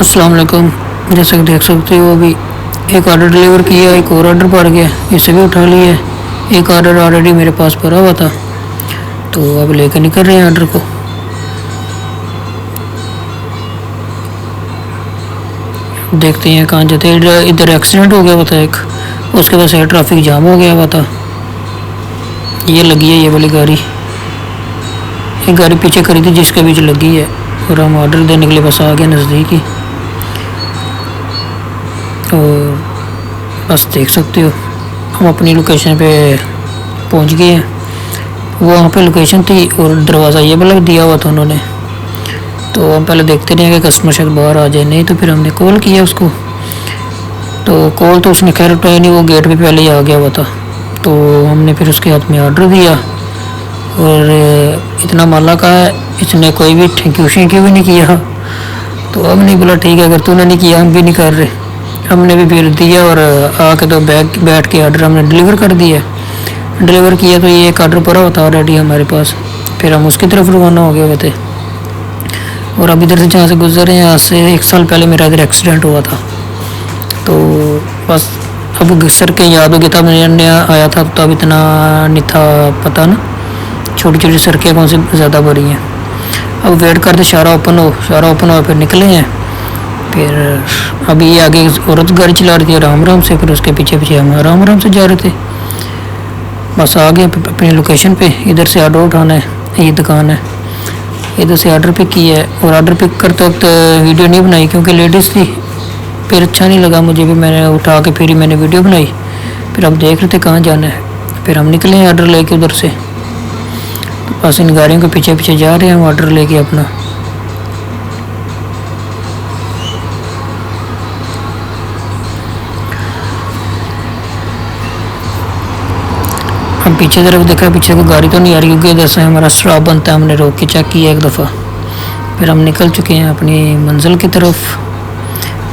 अस्सलाम वालेकुम। जैसे कि देख सकते हो अभी एक ऑर्डर डिलीवर किया, एक और ऑर्डर पड़ गया, इसे भी उठा लिया। एक ऑर्डर ऑलरेडी मेरे पास पड़ा हुआ था, तो अब लेकर निकल रहे हैं ऑर्डर को। देखते हैं कहाँ जाते हैं। इधर एक्सीडेंट हो गया हुआ था एक, उसके बाद से ट्रैफिक जाम हो गया हुआ था। ये लगी है ये वाली गाड़ी, एक गाड़ी पीछे खड़ी थी जिसके बीच लगी है, और हम ऑर्डर देने के लिए बस आ गए नज़दीक ही। और बस देख सकते हो हम अपनी लोकेशन पे पहुंच गए हैं। वो वहाँ पे लोकेशन थी और दरवाज़ा ये वाला दिया हुआ था उन्होंने। तो हम पहले देखते रहे कि कस्टमर शायद बाहर आ जाए, नहीं तो फिर हमने कॉल किया उसको। तो कॉल तो उसने खैर उठाया नहीं, वो गेट पे पहले ही आ गया हुआ था। तो हमने फिर उसके हाथ में ऑर्डर दिया, और इतना माला का है, इसने कोई भी थैंक यू भी नहीं किया। तो हमने बोला ठीक है, अगर तूने नहीं किया हम भी नहीं कर रहे। हमने भी फिर दिया और आके तो बैठ के ऑर्डर हमने डिलीवर कर दिया। डिलीवर किया तो ये एक ऑर्डर पड़ा होता ऑलरेडी हमारे पास। फिर हम उसकी तरफ रवाना हो गए हुए थे। और अब इधर से जहाँ से गुजर रहे हैं, यहाँ से 1 साल पहले मेरा इधर एक्सीडेंट हुआ था। तो बस अब सर के याद हो गया था, नया नया आया था तो अब इतना नहीं था पता ना, छोटी छोटी सड़कें कौन सी ज़्यादा बड़ी हैं। अब वेट करते शारा ओपन हो फिर निकले हैं। फिर अभी ये आगे औरत गाड़ी चला रही थी आराम से, फिर उसके पीछे पीछे हम आराम से जा रहे थे। बस आ गए अपनी लोकेशन पे। इधर से ऑर्डर उठाना है, ये दुकान है, इधर से ऑर्डर पिक किया है। और ऑर्डर पिक करते वक्त वीडियो नहीं बनाई क्योंकि लेडीज़ थी, फिर अच्छा नहीं लगा मुझे भी, मैंने उठा के फिर मैंने वीडियो बनाई। फिर अब देख रहे थे कहाँ जाना है, फिर हम निकले हैं ऑर्डर लेके उधर से। तो बस इन गाड़ियों के पीछे पीछे जा रहे हैं हम ऑर्डर लेके अपना। हम पीछे तरफ देखा, पीछे को गाड़ी तो नहीं आ रही क्योंकि इधर से हमारा स्टॉप बनता है। हमने रोक के चेक किया एक दफ़ा, फिर हम निकल चुके हैं अपनी मंजिल की तरफ।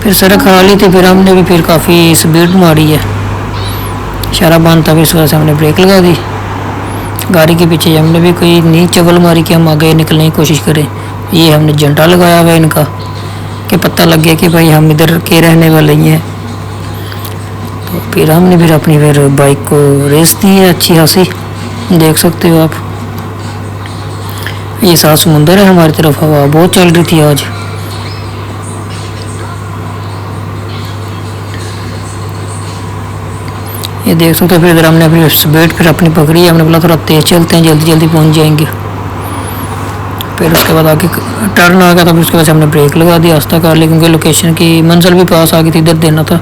फिर सड़क खाली थी, फिर हमने भी फिर काफ़ी स्पीड मारी है, इशारा बंद था, फिर इस वजह से हमने ब्रेक लगा दी। गाड़ी के पीछे हमने भी कोई नई चवल मारी कि हम आगे निकलने की कोशिश करें। ये हमने झंडा लगाया हुआ है इनका कि पता लग गया कि भाई हम इधर के रहने वाले ही हैं। तो फिर हमने फिर अपनी बाइक को रेस दी है अच्छी खासी, देख सकते हो आप। ये साफ समुंदर है हमारी तरफ, हवा बहुत चल रही थी आज। ये देख सकते हो। फिर इधर हमने अपनी स्पीड फिर अपनी पकड़ी है, हमने बोला थोड़ा तेज़ चलते हैं, जल्दी जल्दी पहुंच जाएंगे। फिर उसके बाद आगे टर्न आ गया था, फिर उसके बाद हमने ब्रेक लगा दिया, रास्ता कर लिया क्योंकि लोकेशन की मंजिल भी पास आ गई थी। इधर देना था,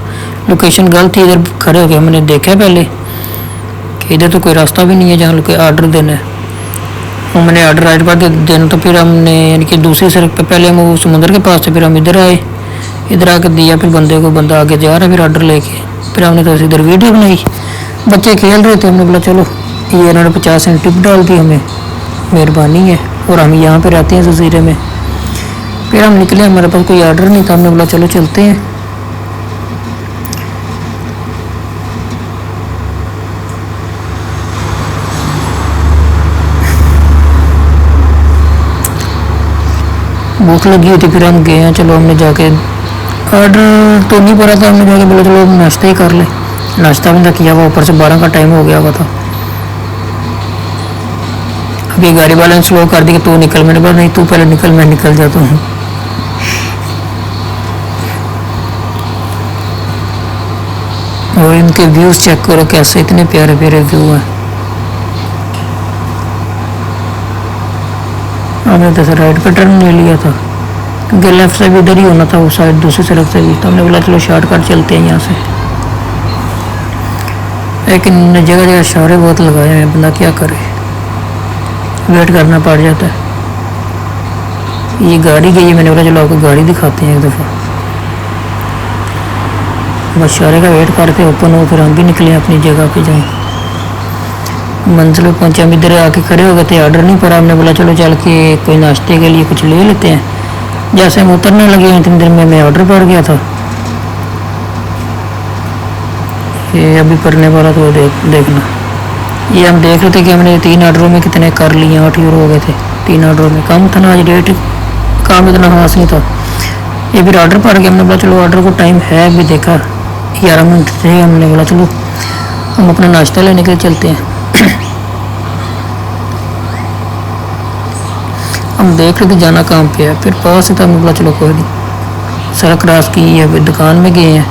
लोकेशन गलत थी, इधर खड़े हो गए। हमने देखा पहले कि इधर तो कोई रास्ता भी नहीं है जहाँ लोग ऑर्डर देना है। हमने ऑर्डर राइट पर देना, तो फिर हमने यानी कि दूसरी सड़क पर पहले हम समुद्र के पास से फिर हम इधर आए, इधर आकर दिया। फिर बंदा आगे जा रहा है फिर ऑर्डर लेके। फिर हमने तो इधर वीडियो बनाई, बच्चे खेल रहे थे, हमने बोला चलो ये इन्होंने 50 सेंट टिप डाल दी हमें, मेहरबानी है। और हम यहाँ पे रहते हैं जजीरे में। फिर हम निकले, हमारे पास कोई ऑर्डर नहीं था, हमने बोला चलो चलते हैं। भूख लगी हुई थी, फिर हम गए हैं। चलो हमने जाके ऑर्डर तो नहीं पड़ा था, हमने जाके बोला चलो नाश्ता ही कर ले। नाश्ता भी ना किया हुआ, ऊपर से 12 का टाइम हो गया हुआ था। अभी गाड़ी वाले ने स्लो कर दी कि तू निकल, मैंने बोला नहीं तू पहले निकल, मैं निकल जाता हूँ। और इनके व्यूज चेक करो कैसे, इतने प्यारे प्यारे व्यू हैं। हमने तो राइट पर टर्न ले लिया था क्योंकि लेफ्ट से भी इधर ही होना था, वो साइड दूसरी सड़क से भी। तो हमने बोला चलो शॉर्टकट चलते हैं यहाँ से। लेकिन जगह जगह इशारे बहुत लगाए हैं, बंदा क्या करे, वेट करना पड़ जाता है। ये गाड़ी गई है, मैंने बोला चलो आपको गाड़ी दिखाते हैं एक दफ़ा। बस इशारे का वेट करते ओपन हो, फिर हम भी निकले अपनी जगह पे जाएँ। मंजिल पे पहुँचे, हम इधर आके खड़े हो गए थे, ऑर्डर नहीं पड़ा। हमने बोला चलो चल के कोई नाश्ते के लिए कुछ ले लेते हैं। जैसे हम उतरने लगे इतनी देर में ऑर्डर पड़ गया था। ये अभी पढ़ने वाला तो देखना। ये हम देख रहे थे कि हमने 3 ऑर्डरों में कितने कर लिए, 8 यूरो हो गए थे 3 ऑर्डरों में। कम था ना आज, डेट काम इतना खास नहीं था। ये फिर ऑर्डर पर गया। हमने बोला चलो ऑर्डर को टाइम है, अभी देखा 11 मिनट थे। हमने बोला चलो हम अपना नाश्ता लेने के लिए चलते हैं। हम देख रहे थे जाना कहाँ पे है, फिर पास से था। हमने बोला चलो कोई नहीं, सड़क क्रॉस की है, फिर दुकान में गए हैं,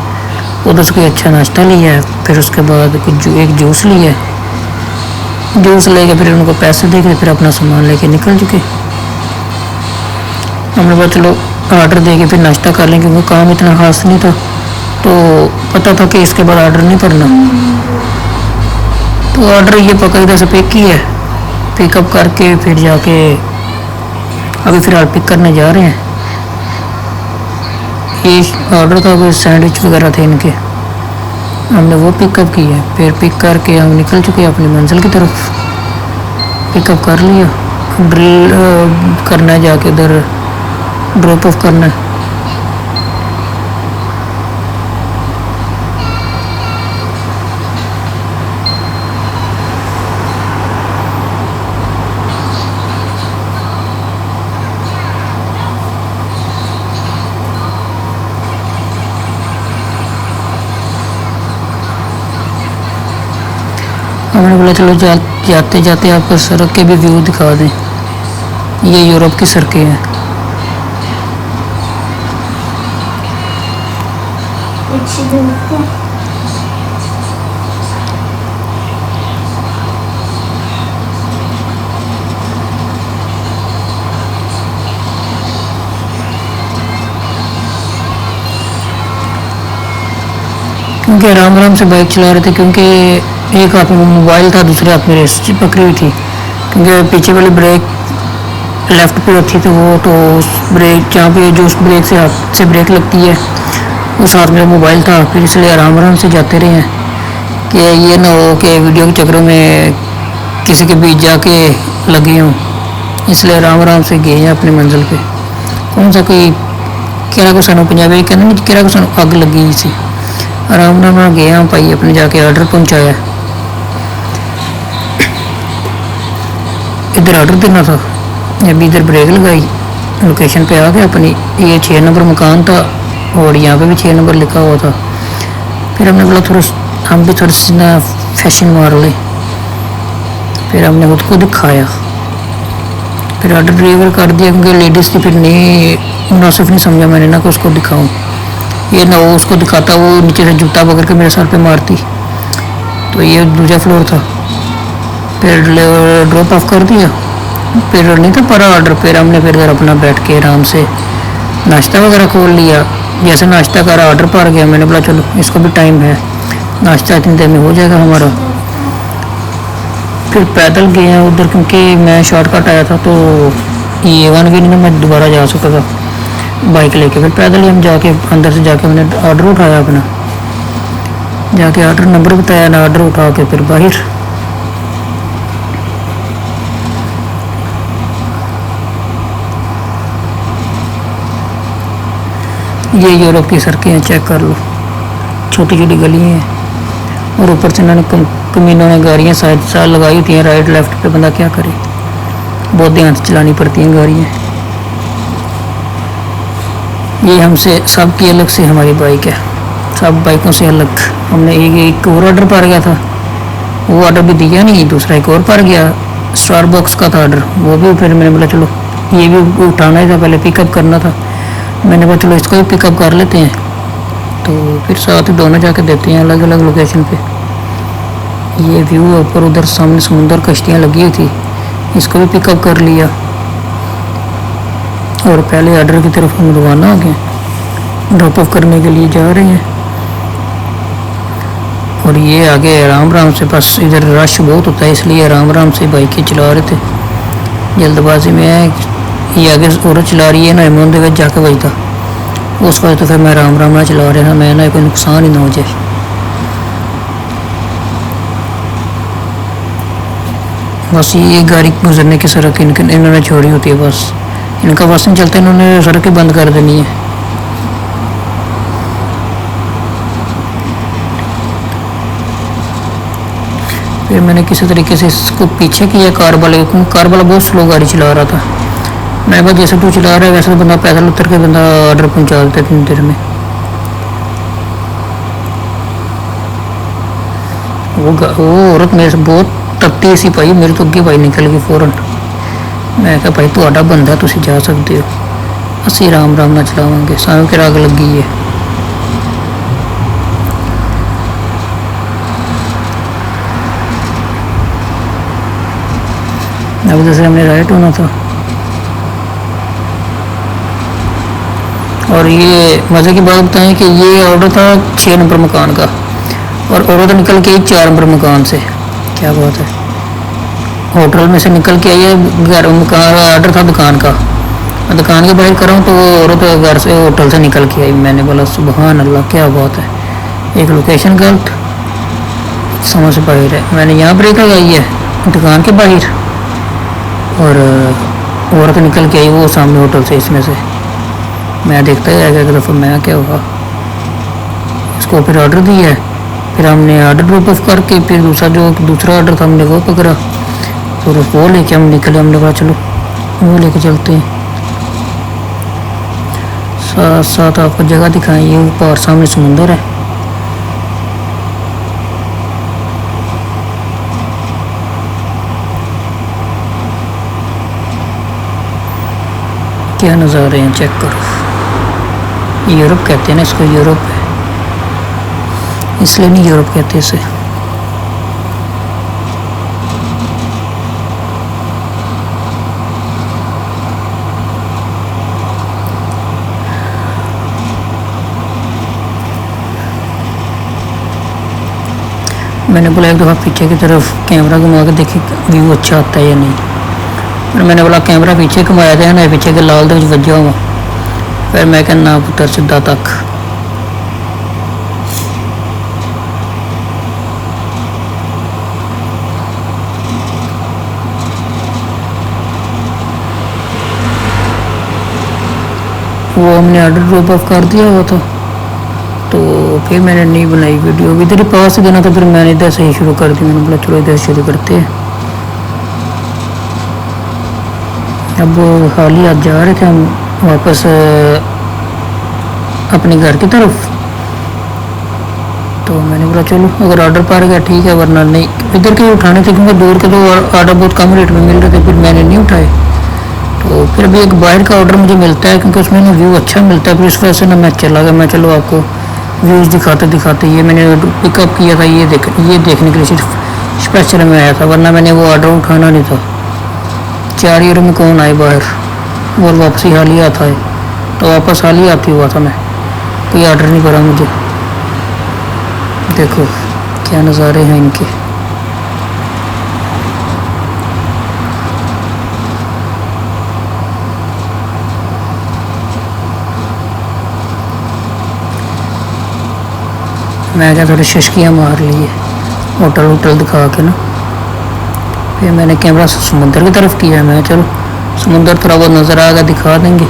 उधर से कोई अच्छा नाश्ता लिया है, फिर उसके बाद कुछ एक जूस लिया है। जूस लेके फिर उनको पैसे दे के फिर अपना सामान लेके निकल चुके। हमने बोला चलो ऑर्डर दे के फिर नाश्ता कर लें, क्योंकि काम इतना खास नहीं था, तो पता था कि इसके बाद ऑर्डर नहीं करना। तो ऑर्डर ये पकड़ से पिक किया है, पिकअप करके फिर जाके अभी फ़िलहाल पिक करने जा रहे हैं। ये ऑर्डर था, कोई सैंडविच वगैरह थे इनके, हमने वो पिकअप किया। फिर पिक करके हम निकल चुके अपनी मंजिल की तरफ। पिकअप कर लिया, ड्रिल करना है, जाके उधर ड्रॉप ऑफ करना है। हमने बोला चलो जाते जाते आपको सड़क के भी व्यू दिखा दें। ये यूरोप की सड़कें हैं। क्योंकि आराम आराम से बाइक चला रहे थे, क्योंकि एक हाथ में मोबाइल था, दूसरे हाथ में रेस पकड़ी हुई थी। क्योंकि पीछे वाली ब्रेक लेफ्ट पे होती तो वो तो उस ब्रेक जहाँ पे जो उस ब्रेक से हाथ से ब्रेक लगती है उस हाथ में मोबाइल था। फिर इसलिए आराम आराम से जाते रहे हैं कि ये ना हो कि वीडियो के चक्करों में किसी के बीच जाके लगे हों, इसलिए आराम आराम से गए हैं अपनी मंजिल पे। कौन सा कोई केरा को सानू पंजाबी कहते नहीं, केरा को सानू अग लगी सी। आराम आराम गए हम भाई, अपने जाके ऑर्डर पहुँचाया। इधर ऑर्डर देना था, अभी इधर ब्रेक लगाई, लोकेशन पे आ गया अपनी। ये 6 नंबर मकान था और यहाँ पे भी 6 नंबर लिखा हुआ था। फिर हमने बोला थोड़ा हम भी थोड़ा सा फैशन मार ले, फिर हमने खुद को दिखाया। फिर ऑर्डर डिलीवर कर दिया, क्योंकि लेडीज़ थी, फिर नहीं मुनासिब नहीं समझा मैंने ना कि उसको दिखाऊँ। ये ना वो उसको दिखाता, वो नीचे से जूता पकड़ के मेरे सर पे मारती। तो ये दूसरा फ्लोर था। फिर ड्रॉप ऑफ कर दिया, फिर नहीं था पड़ा ऑर्डर। फिर हमने फिर घर अपना बैठ के आराम से नाश्ता वगैरह खोल लिया। जैसे नाश्ता करा ऑर्डर पर गया, मैंने बोला चलो इसको भी टाइम है, नाश्ता इतनी देर में हो जाएगा हमारा। फिर पैदल गए हैं उधर, क्योंकि मैं शॉर्टकट आया था, तो ये वन वे नहीं मैं दोबारा जा सकता था बाइक लेके। फिर पैदल ही हम जाके अंदर से जाके हमने ऑर्डर उठाया अपना, जाके ऑर्डर नंबर बताया ना, ऑर्डर उठा के फिर बाहर। ये यूरोप की सड़कें हैं, चेक कर लो, छोटी छोटी गलियाँ हैं, और ऊपर से इन्होंने कमीनों ने गाड़ियाँ साइड साइड लगाई होती हैं, राइट लेफ्ट पे। बंदा क्या करे, बहुत ध्यान से चलानी पड़ती हैं गाड़ियाँ। ये हमसे सब की अलग से हमारी बाइक है, सब बाइकों से अलग। हमने एक और ऑर्डर पर गया था, वो ऑर्डर भी दिया नहीं, दूसरा एक और पर गया, स्टारबक्स का था ऑर्डर, वो भी। फिर मैंने बोला चलो ये भी उठाना ही था, पहले पिकअप करना था। मैंने बोला चलो इसको भी पिकअप कर लेते हैं, तो फिर साथ ही दोनों जाके देते हैं अलग अलग लोकेशन पे। ये व्यू है ऊपर, उधर सामने समुंदर, कश्तियाँ लगी हुई थी, इसको भी पिकअप कर लिया। और पहले ऑर्डर की तरफ हम रवाना हो गए, ड्रॉप ऑफ करने के लिए जा रहे हैं। और ये आगे आराम आराम से, बस इधर रश बहुत होता है इसलिए आराम आराम से बाइकें चला रहे थे, जल्दबाजी में है। ये आगे औरत चला रही है ना, इमोन दे जाके बजता, उस वजह तो फिर मैं आराम आराम ना चला रहा था, मैं ना कोई नुकसान ही ना हो जाए। बस ये गाड़ी गुजरने की सड़क इन्होंने छोड़ी होती है, बस इनका बस नहीं चलता, इन्होंने सड़कें बंद कर देनी है। फिर मैंने किसी तरीके से इसको पीछे किया कार वाले, क्योंकि कार वाला बहुत स्लो गाड़ी चला रहा था। मैं बस जैसे तू चला रहा है वैसे तो बंदा पैदल उतर के बंदा ऑर्डर पहुंचा देता है 3 देर में। वो औरत मेरे से बहुत तत्ती सी पाई, मेरे तो अगे भाई निकल गई फौरन। मैं क्या भाई तुहाडा बंदा तुसीं जा सकते हो, असी राम राम ना चलावांगे, सानू कि अग लगी है। अब जैसे हमने राइट होना था। और ये मज़े की बात बताएं कि ये ऑर्डर था 6 नंबर मकान का और औरत निकल के आई 4 नंबर मकान से। क्या बात है, होटल में से निकल के आई है, घर मकान ऑर्डर था दुकान का, मैं दुकान के बाहर कर रहा हूँ तो वो औरत घर से होटल से निकल के आई। मैंने बोला सुबहान अल्लाह क्या बात है, एक लोकेशन गलत समझ से बाहर है। मैंने यहाँ ब्रेक लगाई है दुकान के बाहर और औरत निकल के आई वो सामने होटल से, इसमें से मैं देखता ही आएगा एक दफ़ा मैं क्या हुआ। उसको फिर ऑर्डर दिया है, फिर हमने ऑर्डर ड्रॉप ऑफ करके फिर दूसरा ऑर्डर था हमने वो पकड़ा, फिर वो लेके हम निकले। हमने कहा चलो वो लेके चलते हैं। साथ साथ आपको जगह दिखाएं, ये ऊपर सामने समुंदर है। क्या नज़ारे हैं, चेक करो। यूरोप कहते हैं ना इसको, यूरोप है इसलिए नहीं यूरोप कहते इसे। मैंने बोला एक दफ़ा पीछे की तरफ कैमरा घुमा के देखे व्यू अच्छा आता है या नहीं। फिर मैंने बोला कैमरा पीछे घुमाया था ना, पीछे के लाल दे वजह हुआ। फिर मैं कहना पुत्र सीधा तक वो हमने ऑर्डर ड्रॉप ऑफ कर दिया हुआ था तो फिर मैंने नहीं बनाई वीडियो। इधर ही पास देना था, फिर मैंने इधर से ही शुरू कर दी। मैंने बोला चलो इधर शुरू करते हैं। अब हाल ही आज जा रहे थे हम वापस अपने घर की तरफ, तो मैंने बोला चलो अगर ऑर्डर पा गया ठीक है, वरना नहीं। इधर के उठाने थे क्योंकि दूर के तो ऑर्डर बहुत कम रेट में मिल रहे थे, फिर मैंने नहीं उठाए। तो फिर अभी एक बाहर का ऑर्डर मुझे मिलता है क्योंकि उसमें ना व्यू अच्छा मिलता है, फिर इस वजह से ना मैं चला गया। मैं चलो आपको व्यूज़ दिखाते दिखाते ये मैंने पिकअप किया था, ये देखने के लिए सिर्फ स्पेशल में आया था, वरना मैंने वो ऑर्डर उठाना नहीं था। 4 यूरो में कौन आए बाहर, और वापसी हाल ही आता है, तो वापस हाल ही आती हुआ था मैं, कोई ऑर्डर नहीं करा मुझे। देखो क्या नज़ारे हैं इनके। मैं क्या थोड़ी शशकियाँ मार लिए होटल दिखा के ना। फिर मैंने कैमरा समुंदर की तरफ किया। मैं चलो समुंदर थोड़ा बहुत नज़र आ गया, दिखा देंगे।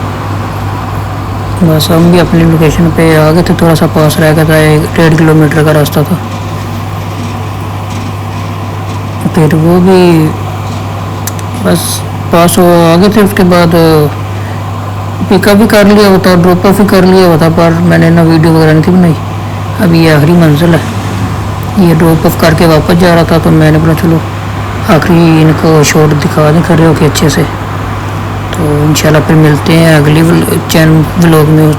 बस हम भी अपनी लोकेशन पे आ गए थे, थोड़ा सा पास रह गया था, 1.5 किलोमीटर का रास्ता था। फिर वो भी बस पास हो आ गए थे। उसके बाद पिकअप भी कर लिया होता, ड्रॉप ऑफ भी कर लिया होता, पर मैंने ना वीडियो वगैरह नहीं थी बनाई। अभी ये आखिरी मंजिल है, ये ड्रॉप ऑफ करके वापस जा रहा था, तो मैंने बोला चलो आखिरी इनको शॉट दिखा दें खड़े होके अच्छे से। तो इंशाल्लाह फिर मिलते हैं अगली व्लॉग में।